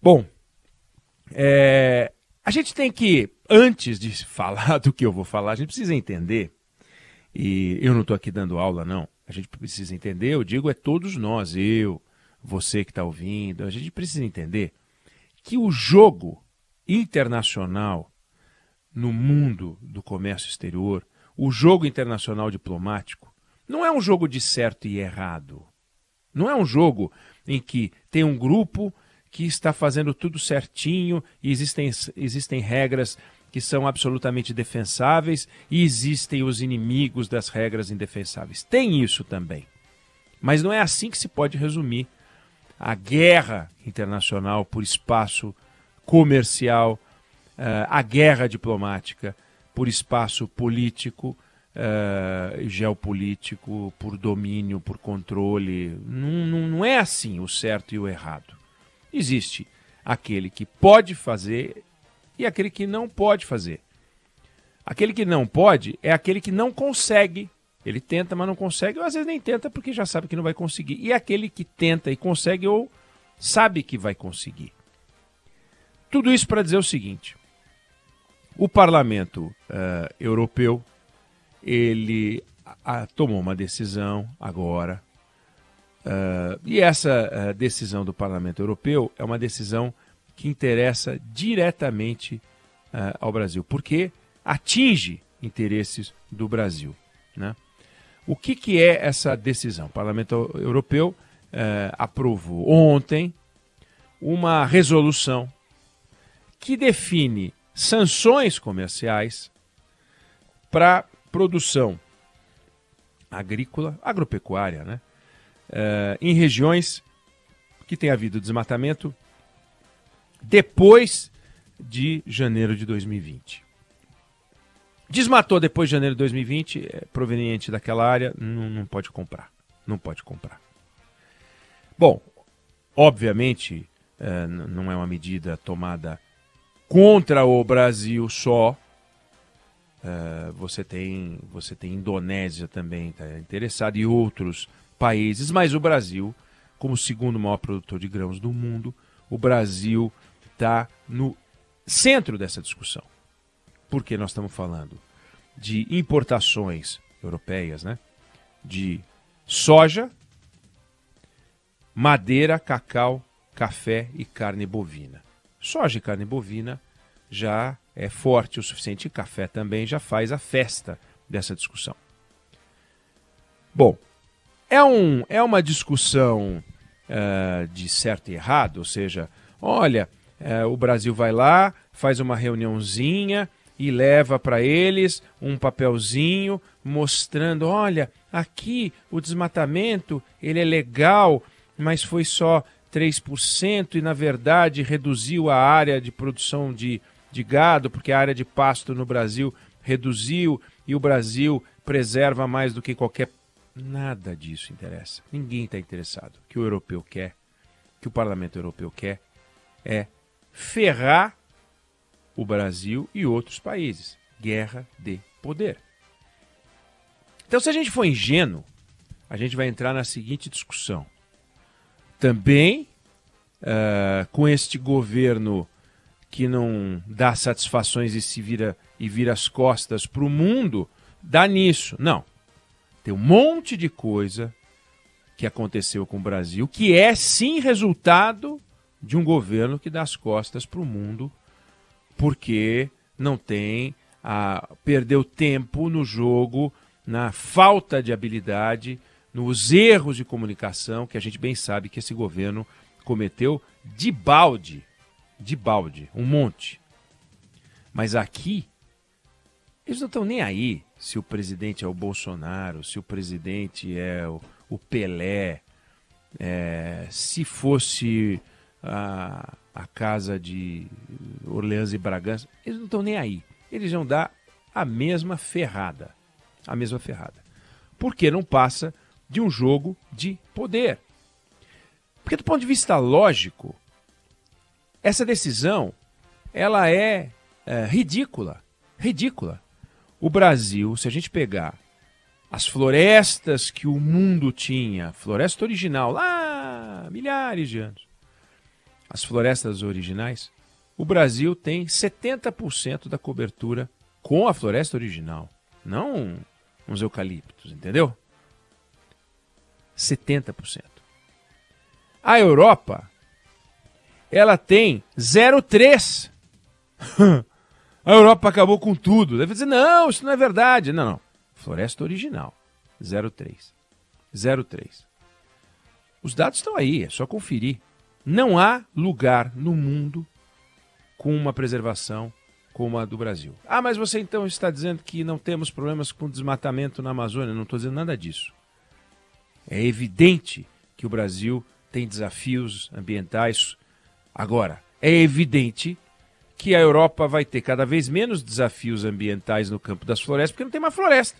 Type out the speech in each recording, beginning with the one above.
Bom, a gente tem que, antes de falar do que eu vou falar, a gente precisa entender, e eu não estou aqui dando aula, não, a gente precisa entender, eu digo, é todos nós, eu, você que está ouvindo, a gente precisa entender que o jogo internacional no mundo do comércio exterior, o jogo internacional diplomático, não é um jogo de certo e errado. Não é um jogo em que tem um grupo que está fazendo tudo certinho e existem regras que são absolutamente defensáveis e existem os inimigos das regras indefensáveis. Tem isso também. Mas não é assim que se pode resumir a guerra internacional por espaço comercial, a guerra diplomática por espaço político, geopolítico, por domínio, por controle. Não é assim o certo e o errado. Existe aquele que pode fazer e aquele que não pode fazer. Aquele que não pode é aquele que não consegue. Ele tenta, mas não consegue, ou às vezes nem tenta porque já sabe que não vai conseguir. E aquele que tenta e consegue ou sabe que vai conseguir. Tudo isso para dizer o seguinte: o Parlamento Europeu, ele tomou uma decisão agora, e essa decisão do Parlamento Europeu é uma decisão que interessa diretamente ao Brasil, porque atinge interesses do Brasil, né? O que é essa decisão? O Parlamento Europeu aprovou ontem uma resolução que define sanções comerciais para produção agrícola, agropecuária, né? Em regiões que tem havido desmatamento depois de janeiro de 2020. Desmatou depois de janeiro de 2020, proveniente daquela área, não pode comprar. Não pode comprar. Bom, obviamente, não é uma medida tomada contra o Brasil só. Você tem Indonésia também está interessada e outros países, mas o Brasil, como o segundo maior produtor de grãos do mundo, o Brasil está no centro dessa discussão. Porque nós estamos falando de importações europeias, né? De soja, madeira, cacau, café e carne bovina. Soja e carne bovina já é forte o suficiente, e café também já faz a festa dessa discussão. Bom, é uma discussão de certo e errado, ou seja, olha, o Brasil vai lá, faz uma reuniãozinha e leva para eles um papelzinho mostrando, olha, aqui o desmatamento ele é legal, mas foi só 3% e na verdade reduziu a área de produção de gado, porque a área de pasto no Brasil reduziu e o Brasil preserva mais do que qualquer... Nada disso interessa. Ninguém está interessado. O que o europeu quer, que o Parlamento Europeu quer, é ferrar o Brasil e outros países. Guerra de poder. Então, se a gente for ingênuo, a gente vai entrar na seguinte discussão. Também, com este governo que não dá satisfações e vira as costas para o mundo, dá nisso. Não. Tem um monte de coisa que aconteceu com o Brasil que é, sim, resultado de um governo que dá as costas para o mundo porque não tem perdeu tempo no jogo, na falta de habilidade, nos erros de comunicação que a gente bem sabe que esse governo cometeu de balde, um monte. Mas aqui, eles não estão nem aí se o presidente é o Bolsonaro, se o presidente é o Pelé, se fosse a casa de Orleans e Bragança, eles não estão nem aí. Eles vão dar a mesma ferrada. A mesma ferrada. Porque não passa de um jogo de poder. Porque do ponto de vista lógico, essa decisão ela é ridícula. Ridícula. O Brasil, se a gente pegar as florestas que o mundo tinha, floresta original, lá milhares de anos, as florestas originais, o Brasil tem 70% da cobertura com a floresta original, não uns eucaliptos, entendeu? 70%. A Europa, ela tem 0,3%. A Europa acabou com tudo. Deve dizer, não, isso não é verdade. Não. Floresta original, 0,3%. 0,3%. Os dados estão aí, é só conferir. Não há lugar no mundo com uma preservação como a do Brasil. Ah, mas você então está dizendo que não temos problemas com desmatamento na Amazônia. Não estou dizendo nada disso. É evidente que o Brasil tem desafios ambientais. Agora, é evidente que a Europa vai ter cada vez menos desafios ambientais no campo das florestas, porque não tem mais floresta.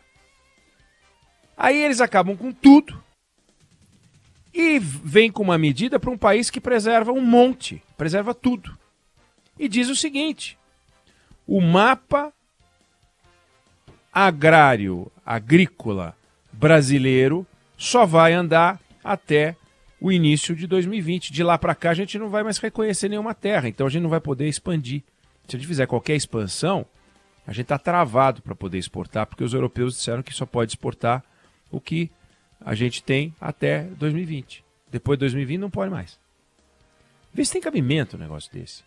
Aí eles acabam com tudo e vêm com uma medida para um país que preserva um monte, preserva tudo. E diz o seguinte: o mapa agrícola brasileiro só vai andar até o início de 2020. De lá para cá a gente não vai mais reconhecer nenhuma terra, então a gente não vai poder expandir. Se a gente fizer qualquer expansão, a gente está travado para poder exportar, porque os europeus disseram que só pode exportar o que a gente tem até 2020. Depois de 2020 não pode mais. Vê se tem cabimento um negócio desse.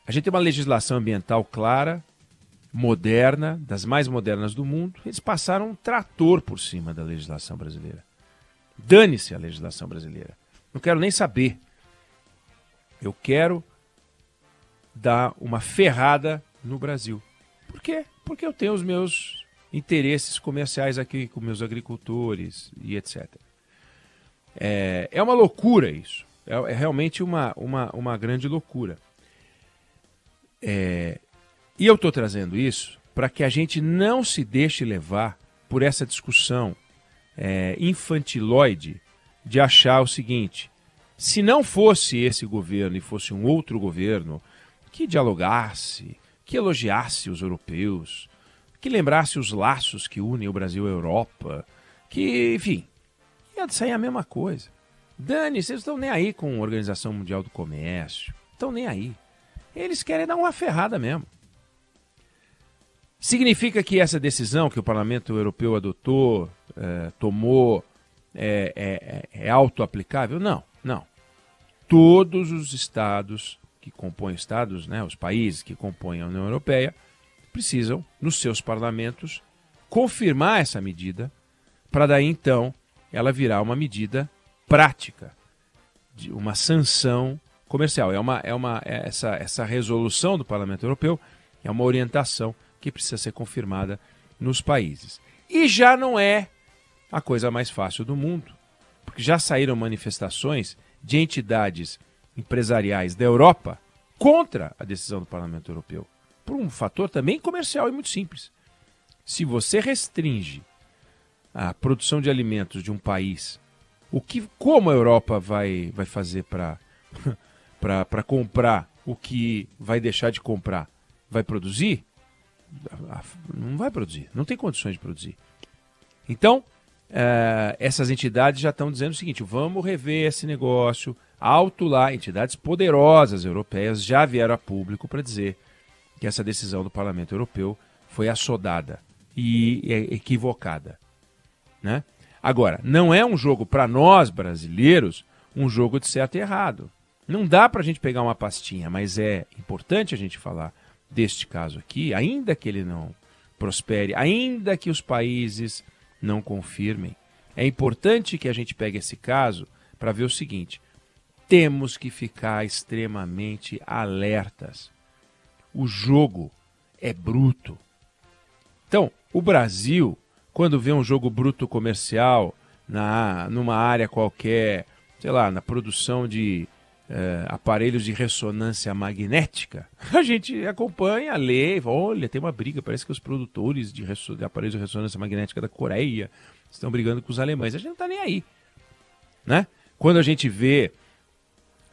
A gente tem uma legislação ambiental clara, moderna, das mais modernas do mundo. Eles passaram um trator por cima da legislação brasileira. Dane-se a legislação brasileira. Não quero nem saber. Eu quero dar uma ferrada no Brasil. Por quê? Porque eu tenho os meus interesses comerciais aqui com meus agricultores e etc. É uma loucura isso. É realmente uma grande loucura. E eu estou trazendo isso para que a gente não se deixe levar por essa discussão infantiloide de achar o seguinte: se não fosse esse governo e fosse um outro governo que dialogasse, que elogiasse os europeus, que lembrasse os laços que unem o Brasil à Europa, que, enfim, ia sair a mesma coisa. Dane-se, eles estão nem aí com a Organização Mundial do Comércio, estão nem aí. Eles querem dar uma ferrada mesmo. Significa que essa decisão que o Parlamento Europeu adotou, tomou, é auto-aplicável? Não. Todos os estados que compõem os países que compõem a União Europeia, precisam, nos seus parlamentos, confirmar essa medida, para daí então ela virar uma medida prática, de uma sanção comercial. Essa resolução do Parlamento Europeu é uma orientação que precisa ser confirmada nos países. E já não é a coisa mais fácil do mundo, porque já saíram manifestações de entidades empresariais da Europa contra a decisão do Parlamento Europeu, por um fator também comercial e muito simples. Se você restringe a produção de alimentos de um país, como a Europa vai fazer para comprar o que vai deixar de comprar? Vai produzir? Não vai produzir, não tem condições de produzir. Então, essas entidades já estão dizendo o seguinte: vamos rever esse negócio. Alto lá, entidades poderosas europeias já vieram a público para dizer que essa decisão do Parlamento Europeu foi assodada e equivocada, né? Agora, não é um jogo para nós brasileiros, um jogo de certo e errado. Não dá para a gente pegar uma pastinha, mas é importante a gente falar deste caso aqui, ainda que ele não prospere, ainda que os países não confirmem. É importante que a gente pegue esse caso para ver o seguinte: temos que ficar extremamente alertas. O jogo é bruto. Então, o Brasil, quando vê um jogo bruto comercial numa área qualquer, sei lá, na produção de aparelhos de ressonância magnética, a gente acompanha, lê, olha, tem uma briga, parece que os produtores de aparelhos de ressonância magnética da Coreia estão brigando com os alemães. A gente não está nem aí, né? Quando a gente vê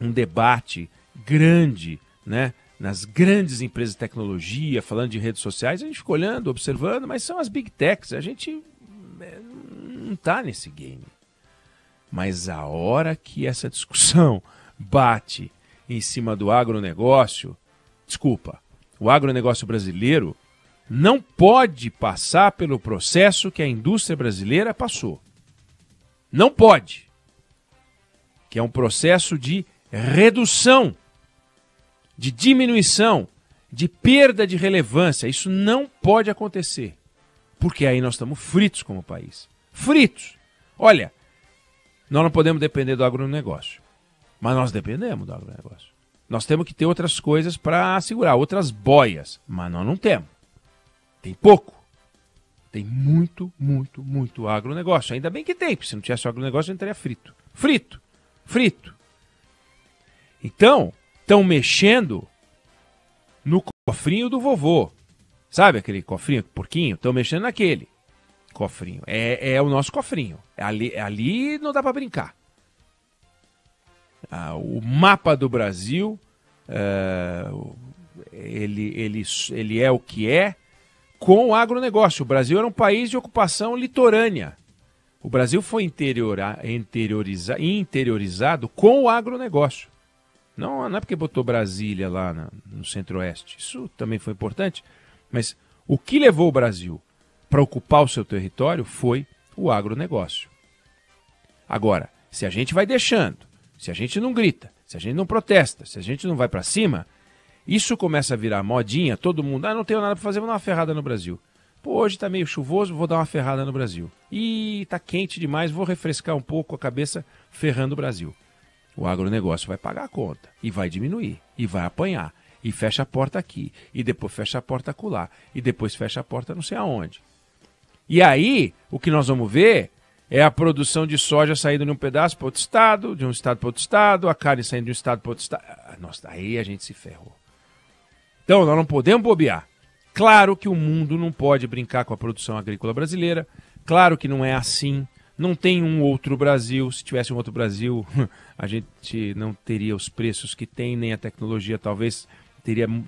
um debate grande, né, nas grandes empresas de tecnologia, falando de redes sociais, a gente fica olhando, observando, mas são as big techs, a gente não está nesse game. Mas a hora que essa discussão bate em cima do agronegócio, desculpa, o agronegócio brasileiro não pode passar pelo processo que a indústria brasileira passou. Não pode. Que é um processo de redução, de diminuição, de perda de relevância. Isso não pode acontecer. Porque aí nós estamos fritos como país. Fritos. Olha, nós não podemos depender do agronegócio. Mas nós dependemos do agronegócio. Nós temos que ter outras coisas para segurar, outras boias. Mas nós não temos. Tem pouco. Tem muito, muito, muito agronegócio. Ainda bem que tem, porque se não tivesse agronegócio, a gente estaria frito. Frito. Frito. Então, estão mexendo no cofrinho do vovô. Sabe aquele cofrinho, porquinho? Estão mexendo naquele cofrinho. É o nosso cofrinho. Ali não dá para brincar. O mapa do Brasil, ele é o que é com o agronegócio. O Brasil era um país de ocupação litorânea. O Brasil foi interiorizado com o agronegócio. Não é porque botou Brasília lá no Centro-Oeste. Isso também foi importante. Mas o que levou o Brasil para ocupar o seu território foi o agronegócio. Agora, se a gente vai deixando, se a gente não grita, se a gente não protesta, se a gente não vai para cima, isso começa a virar modinha, todo mundo, não tenho nada para fazer, vou dar uma ferrada no Brasil. Pô, hoje tá meio chuvoso, vou dar uma ferrada no Brasil. Ih, tá quente demais, vou refrescar um pouco a cabeça ferrando o Brasil. O agronegócio vai pagar a conta, e vai diminuir, e vai apanhar, e fecha a porta aqui, e depois fecha a porta acolá, e depois fecha a porta não sei aonde. E aí, o que nós vamos ver é a produção de soja saindo de um pedaço para outro estado, de um estado para outro estado, a carne saindo de um estado para outro estado. Nossa, aí a gente se ferrou. Então, nós não podemos bobear. Claro que o mundo não pode brincar com a produção agrícola brasileira. Claro que não é assim. Não tem um outro Brasil. Se tivesse um outro Brasil, a gente não teria os preços que tem, nem a tecnologia. Talvez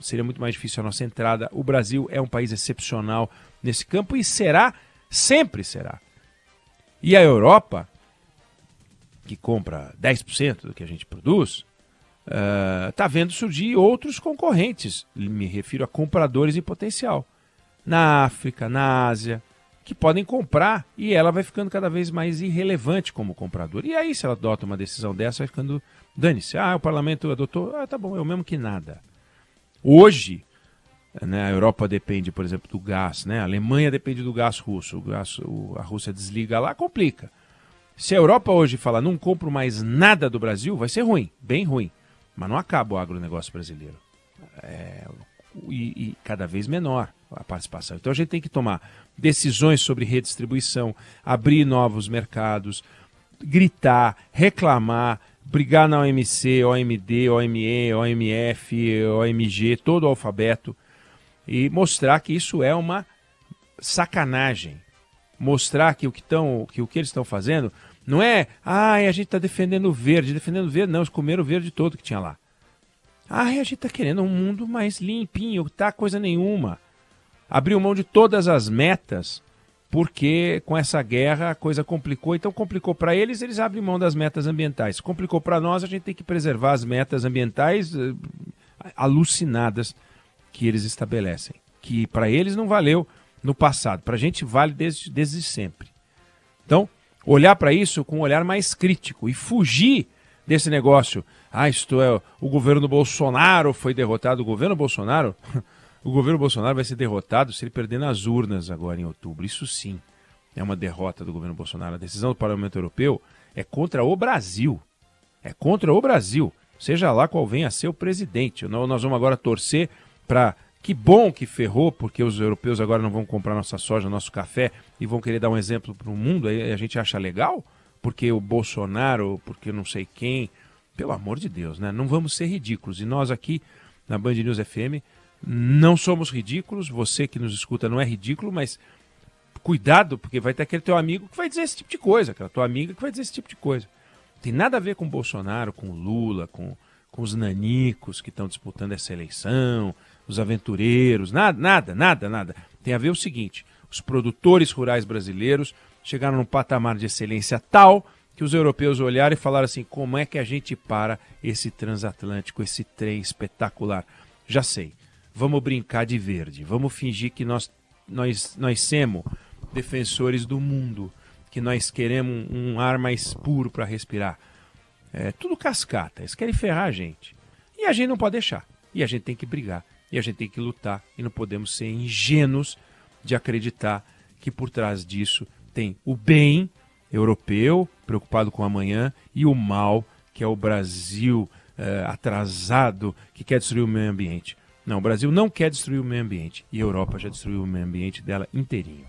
seria muito mais difícil a nossa entrada. O Brasil é um país excepcional nesse campo e será, sempre será. E a Europa, que compra 10% do que a gente produz, está vendo surgir outros concorrentes, me refiro a compradores em potencial, na África, na Ásia, que podem comprar e ela vai ficando cada vez mais irrelevante como comprador. E aí, se ela adota uma decisão dessa, vai ficando, dane-se, o parlamento adotou, tá bom, é o mesmo que nada. Hoje, né, a Europa depende, por exemplo, do gás, né? A Alemanha depende do gás russo, a Rússia desliga lá, complica. Se a Europa hoje falar, não compro mais nada do Brasil, vai ser ruim, bem ruim. Mas não acaba o agronegócio brasileiro. E cada vez menor a participação. Então a gente tem que tomar decisões sobre redistribuição, abrir novos mercados, gritar, reclamar, brigar na OMC, OMD, OME, OMF, OMG, todo o alfabeto, e mostrar que isso é uma sacanagem. Mostrar que o que eles estão fazendo não é, a gente está defendendo o verde, não, eles comeram o verde todo que tinha lá. A gente está querendo um mundo mais limpinho, tá coisa nenhuma. Abriu mão de todas as metas, porque com essa guerra a coisa complicou, então complicou para eles, eles abrem mão das metas ambientais. Complicou para nós, a gente tem que preservar as metas ambientais alucinadas que eles estabelecem, que para eles não valeu no passado, para a gente vale desde sempre. Então, olhar para isso com um olhar mais crítico e fugir desse negócio. Isto é, o governo Bolsonaro foi derrotado. O governo Bolsonaro vai ser derrotado se ele perder nas urnas agora em outubro. Isso sim é uma derrota do governo Bolsonaro. A decisão do Parlamento Europeu é contra o Brasil. É contra o Brasil. Seja lá qual venha a ser o presidente. Nós vamos agora torcer para... Que bom que ferrou, porque os europeus agora não vão comprar nossa soja, nosso café e vão querer dar um exemplo para o mundo. Aí a gente acha legal, porque o Bolsonaro, porque não sei quem. Pelo amor de Deus, né? Não vamos ser ridículos. E nós aqui na Band News FM não somos ridículos. Você que nos escuta não é ridículo, mas cuidado, porque vai ter aquele teu amigo que vai dizer esse tipo de coisa, aquela tua amiga que vai dizer esse tipo de coisa. Não tem nada a ver com o Bolsonaro, com o Lula, com os nanicos que estão disputando essa eleição, os aventureiros, nada. Tem a ver o seguinte, os produtores rurais brasileiros chegaram num patamar de excelência tal que os europeus olharam e falaram assim, como é que a gente para esse transatlântico, esse trem espetacular? Já sei, vamos brincar de verde, vamos fingir que nós somos defensores do mundo, que nós queremos um ar mais puro para respirar. É tudo cascata, eles querem ferrar a gente. E a gente não pode deixar, e a gente tem que brigar, e a gente tem que lutar, e não podemos ser ingênuos de acreditar que por trás disso tem o bem europeu, preocupado com o amanhã, e o mal, que é o Brasil atrasado, que quer destruir o meio ambiente. Não, o Brasil não quer destruir o meio ambiente, e a Europa já destruiu o meio ambiente dela inteirinho.